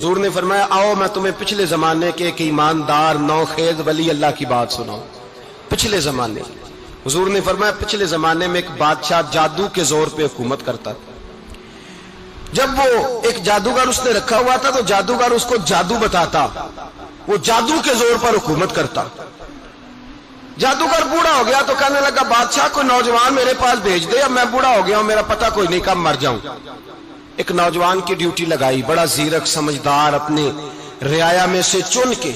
حضور نے فرمایا آؤ میں تمہیں پچھلے زمانے کے ایک ایماندار نوخیز ولی اللہ کی بات سناؤں. پچھلے زمانے حضور نے فرمایا پچھلے زمانے میں ایک بادشاہ جادو کے زور پہ حکومت کرتا تھا. جب وہ ایک جادوگر اس نے رکھا ہوا تھا تو جادوگر اس کو جادو بتاتا, وہ جادو کے زور پر حکومت کرتا. جادوگر بوڑھا ہو گیا تو کہنے لگا بادشاہ کوئی نوجوان میرے پاس بھیج دے, اب میں بوڑھا ہو گیا ہوں, میرا پتہ کوئی نہیں کب مر جاؤں. ایک نوجوان کی ڈیوٹی لگائی, بڑا زیرک سمجھدار, اپنے رعایا میں سے چن کے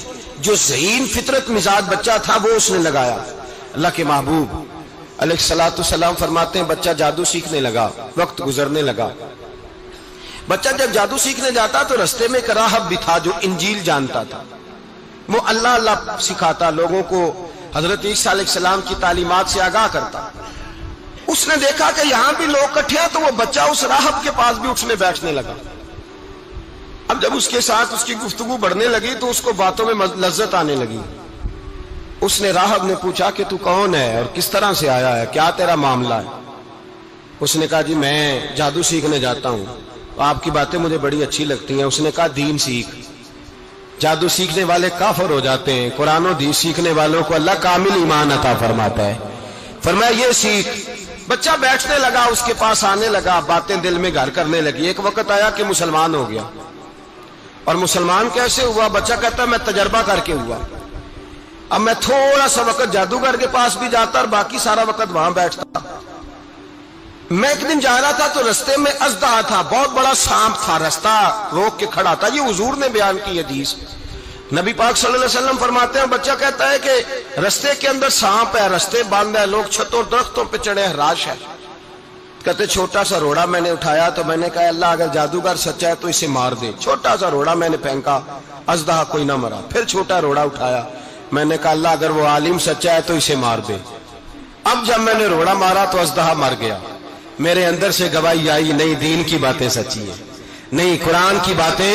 جو ذہین فطرت مزاج بچہ تھا وہ اس نے لگایا. اللہ کے محبوب علیہ الصلوۃ والسلام فرماتے ہیں بچہ جادو سیکھنے لگا, وقت گزرنے لگا. بچہ جب جادو سیکھنے جاتا تو رستے میں ایک راہب بھی تھا جو انجیل جانتا تھا, وہ اللہ اللہ سکھاتا, لوگوں کو حضرت عیسیٰ علیہ السلام کی تعلیمات سے آگاہ کرتا. اس نے دیکھا کہ یہاں بھی لوگ کٹھے ہیں تو وہ بچہ اس راہب کے پاس بھی اٹھنے بیٹھنے لگا. اب جب اس کے ساتھ اس کی گفتگو بڑھنے لگی تو اس کو باتوں میں لذت آنے لگی. اس نے راہب نے پوچھا کہ تو کون ہے اور کس طرح سے آیا ہے, کیا تیرا معاملہ ہے؟ اس نے کہا جی میں جادو سیکھنے جاتا ہوں, آپ کی باتیں مجھے بڑی اچھی لگتی ہیں. اس نے کہا دین سیکھ, جادو سیکھنے والے کافر ہو جاتے ہیں, قرآن و حدیث سیکھنے والوں کو اللہ کامل ایمان عطا فرماتا ہے. فرمایا یہ سیکھ. بچہ بیٹھنے لگا, اس کے پاس آنے لگا, باتیں دل میں گھر کرنے لگی. ایک وقت آیا کہ مسلمان ہو گیا. اور مسلمان کیسے ہوا؟ بچہ کہتا ہے میں تجربہ کر کے ہوا. اب میں تھوڑا سا وقت جادوگر کے پاس بھی جاتا اور باقی سارا وقت وہاں بیٹھتا. میں ایک دن جا رہا تھا تو رستے میں اژدہا تھا, بہت بڑا سانپ تھا, رستہ روک کے کھڑا تھا. یہ حضور نے بیان کی حدیث. نبی پاک صلی اللہ علیہ وسلم فرماتے ہیں بچہ کہتا ہے کہ رستے کے اندر سانپ ہے, رستے بند ہے, لوگ چھتوں درختوں پہ چڑھے, ہراش ہے. کہتے چھوٹا سا روڑا میں نے اٹھایا تو میں نے کہا اللہ اگر جادوگر سچا ہے تو اسے مار دے. چھوٹا سا روڑا میں نے پھینکا, اژدہا کوئی نہ مرا. پھر چھوٹا روڑا اٹھایا, میں نے کہا اللہ اگر وہ عالم سچا ہے تو اسے مار دے. اب جب میں نے روڑا مارا تو اژدہا مر گیا. میرے اندر سے گواہی آئی نہیں دین کی باتیں سچی ہیں, نہیں قرآن کی باتیں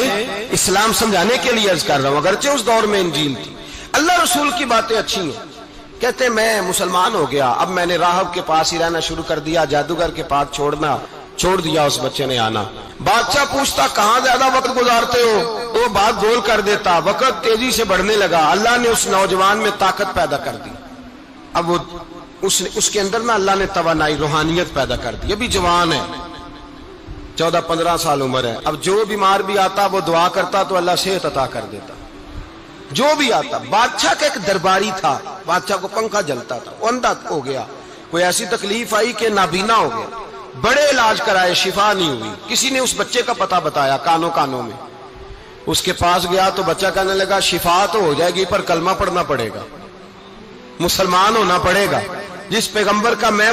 اسلام سمجھانے کے لیے عرض کر رہا ہوں. اگرچہ اس دور میں انجیل تھی, اللہ رسول کی باتیں اچھی ہیں. کہتے میں مسلمان ہو گیا, اب میں نے راہب کے پاس ہی رہنا شروع کر دیا, جادوگر کے پاس چھوڑ دیا. اس بچے نے آنا. بادشاہ پوچھتا کہاں زیادہ وقت گزارتے ہو, وہ بات گول کر دیتا. وقت تیزی سے بڑھنے لگا. اللہ نے اس نوجوان میں طاقت پیدا کر دی. اب وہ اس کے اندر نا اللہ نے توانائی روحانیت پیدا کر دی. ابھی جوان ہے, 14-15 سال عمر ہے. اب جو بیمار بھی آتا وہ دعا کرتا تو اللہ صحت عطا کر دیتا. جو بھی آتا. بادشاہ کا ایک درباری تھا, بادشاہ کو پنکھا جلتا تھا, وہ اندھا ہو گیا. کوئی ایسی تکلیف آئی کہ نابینا ہو گیا. بڑے علاج کرائے, شفا نہیں ہوئی. کسی نے اس بچے کا پتہ بتایا کانوں میں. اس کے پاس گیا تو بچہ کہنے لگا شفا تو ہو جائے گی پر کلمہ پڑھنا پڑے گا, مسلمان ہونا پڑے گا. جس پیغمبر کا میں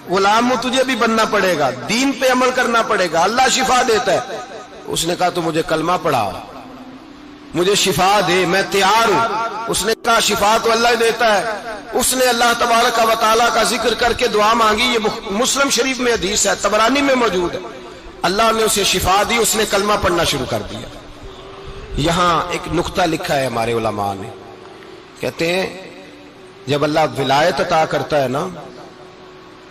غلام ہوں تجھے بھی بننا پڑے گا, دین پہ عمل کرنا پڑے گا, اللہ شفا دیتا ہے. اس نے کہا تو مجھے کلمہ پڑھا, مجھے شفا دے, میں تیار ہوں. اس نے کہا شفا تو اللہ ہی دیتا ہے. اس نے اللہ تبارک و تعالیٰ کا ذکر کر کے دعا مانگی. یہ مسلم شریف میں حدیث ہے, طبرانی میں موجود ہے. اللہ نے اسے شفا دی, اس نے کلمہ پڑھنا شروع کر دیا. یہاں ایک نقطہ لکھا ہے ہمارے علماء نے, کہتے ہیں جب اللہ ولایت عطا کرتا ہے نا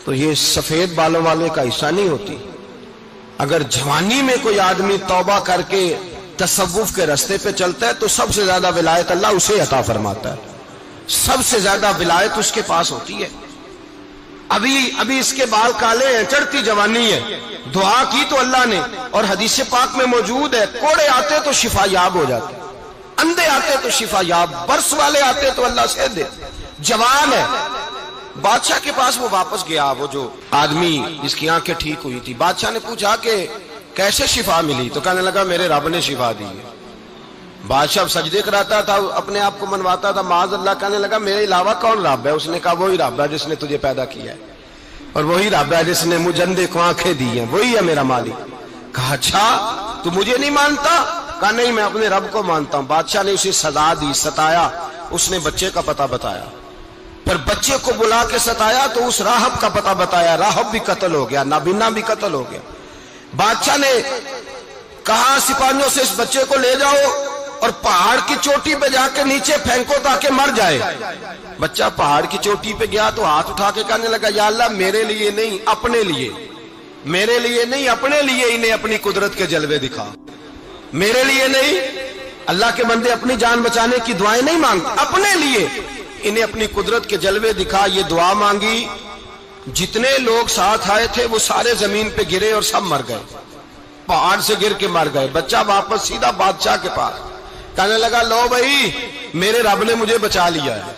تو یہ سفید بالوں والے کا حصہ نہیں ہوتی. اگر جوانی میں کوئی آدمی توبہ کر کے تصوف کے راستے پہ چلتا ہے تو سب سے زیادہ ولایت اللہ اسے عطا فرماتا ہے. سب سے زیادہ ولایت اس کے پاس ہوتی ہے. ابھی اس کے بال کالے ہیں, چڑھتی جوانی ہے, دعا کی تو اللہ نے, اور حدیث پاک میں موجود ہے کوڑے آتے تو شفا یاب ہو جاتے, اندھے آتے تو شفا یاب, برس والے آتے تو اللہ سے دے. جوان ہے. بادشاہ کے پاس وہ واپس گیا, وہ جو آدمی جس کی آنکھیں ٹھیک ہوئی تھی. بادشاہ نے پوچھا کہ کیسے شفا ملی, تو کہنے لگا میرے رب نے شفا دی ہے. بادشاہ سجدے کراتا تھا, اپنے آپ کو منواتا تھا معاذ اللہ. کہنے لگا میرے علاوہ کون رب ہے؟ اس نے کہا وہی رب ہے جس نے تجھے پیدا کیا ہے, اور وہی رب ہے جس نے مجھے اندھے کو آنکھیں دی ہیں, وہی ہے میرا مالک. کہا اچھا تو مجھے نہیں مانتا؟ کہا نہیں میں اپنے رب کو مانتا ہوں. بادشاہ نے اسے سزا دی, ستایا. اس نے بچے کا پتہ بتایا, پھر بچے کو بلا کے ستایا تو اس راہب کا پتہ بتایا. راہب بھی قتل ہو گیا, نابینا بھی قتل ہو گیا. بادشاہ نے کہا سپاہیوں سے اس بچے کو لے جاؤ اور پہاڑ کی چوٹی پہ جا کے نیچے پھینکو تاکہ مر جائے. بچہ پہاڑ کی چوٹی پہ گیا تو ہاتھ اٹھا کے کہنے لگا یا اللہ میرے لیے نہیں اپنے لیے, میرے لیے نہیں اپنے لیے انہیں اپنی قدرت کے جلوے دکھا. میرے لیے نہیں. اللہ کے بندے اپنی جان بچانے کی دعائیں نہیں مانگتے, اپنے لیے. انہیں اپنی قدرت کے جلوے دکھا, یہ دعا مانگی, جتنے لوگ ساتھ آئے تھے وہ سارے زمین پہ گرے اور سب مر گئے, پہاڑ سے گر کے مر گئے. بچہ واپس سیدھا بادشاہ کے پاس کہنے لگا, لو بھائی میرے رب نے مجھے بچا لیا ہے.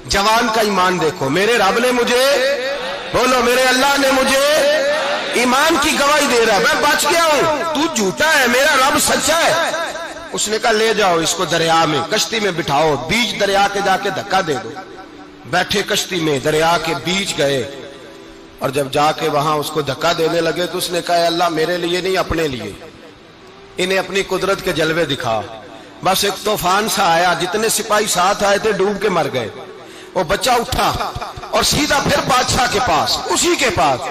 جوان کا ایمان دیکھو, میرے رب نے مجھے, بولو میرے اللہ نے مجھے ایمان کی گواہی دے رہا ہے, میں بچ گیا ہوں, تو جھوٹا ہے, میرا رب سچا ہے. اس نے کہا لے جاؤ اس کو دریا میں, کشتی میں بٹھاؤ, بیچ دریا کے جا کے دھکا دے دو. بیٹھے کشتی میں, دریا کے بیچ گئے, اور جب جا کے وہاں اس کو دھکا دینے لگے تو اس نے کہا اللہ میرے لیے نہیں اپنے لیے. انہیں اپنی قدرت کے جلوے دکھا. بس ایک طوفان سا آیا, جتنے سپاہی ساتھ آئے تھے ڈوب کے مر گئے. وہ بچہ اٹھا اور سیدھا پھر بادشاہ کے پاس, اسی کے پاس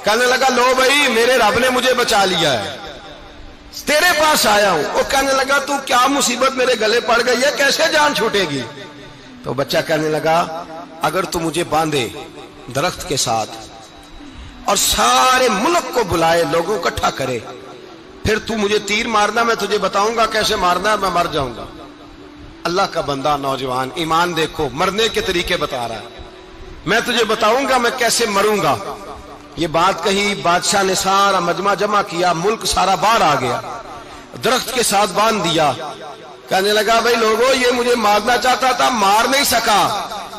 کہنے لگا, لو بھائی میرے رب نے مجھے بچا لیا ہے, تیرے پاس آیا ہوں. وہ کہنے لگا تو کیا مصیبت میرے گلے پڑ گئی ہے, کیسے جان چھوٹے گی؟ تو بچہ کہنے لگا, اگر تو مجھے باندھے درخت کے ساتھ اور سارے ملک کو بلائے, لوگوں کو اکٹھا کرے, پھر تو مجھے تیر مارنا, میں تجھے بتاؤں گا کیسے مارنا ہے, میں مر جاؤں گا. اللہ کا بندہ نوجوان, ایمان دیکھو, مرنے کے طریقے بتا رہا ہے, میں تجھے بتاؤں گا میں کیسے مروں گا. یہ بات کہی, بادشاہ نے سارا مجمع جمع کیا, ملک سارا باہر آ گیا, درخت کے ساتھ باندھ دیا. کہنے لگا, بھائی لوگوں یہ مجھے مارنا چاہتا تھا, مار نہیں سکا,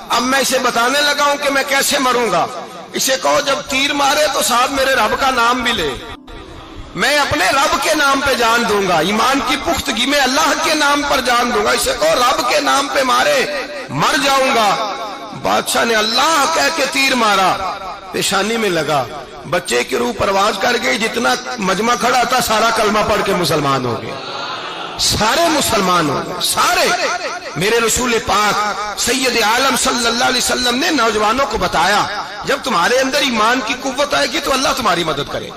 اب میں اسے بتانے لگا ہوں کہ میں کیسے مروں گا. اسے کہو جب تیر مارے تو ساتھ میرے رب کا نام بھی لے, میں اپنے رب کے نام پہ جان دوں گا, ایمان کی پختگی میں اللہ کے نام پر جان دوں گا. اسے کہو رب کے نام پہ مارے, مر جاؤں گا. بادشاہ نے اللہ کہہ کے تیر مارا, پیشانی میں لگا, بچے کی روح پرواز کر گئی. جتنا مجمع کھڑا تھا سارا کلمہ پڑھ کے مسلمان ہو گئے, سارے مسلمان ہو گئے, سارے. میرے رسول پاک سید عالم صلی اللہ علیہ وسلم نے نوجوانوں کو بتایا, جب تمہارے اندر ایمان کی قوت آئے گی تو اللہ تمہاری مدد کرے.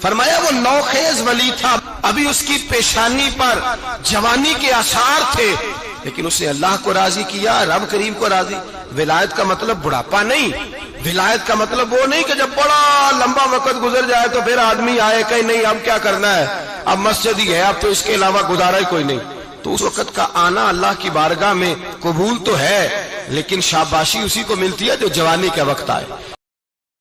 فرمایا وہ نوخیز ولی تھا, ابھی اس کی پیشانی پر جوانی کے آثار تھے, لیکن اس نے اللہ کو راضی کیا, رب کریم کو راضی. ولایت کا مطلب بڑھاپا نہیں, ولایت کا مطلب وہ نہیں کہ جب بڑا لمبا وقت گزر جائے تو پھر آدمی آئے کہ نہیں اب کیا کرنا ہے, اب مسجد ہی ہے, اب تو اس کے علاوہ گزارا ہی کوئی نہیں. تو اس وقت کا آنا اللہ کی بارگاہ میں قبول تو ہے, لیکن شاباشی اسی کو ملتی ہے جو جوانی کا وقت آئے.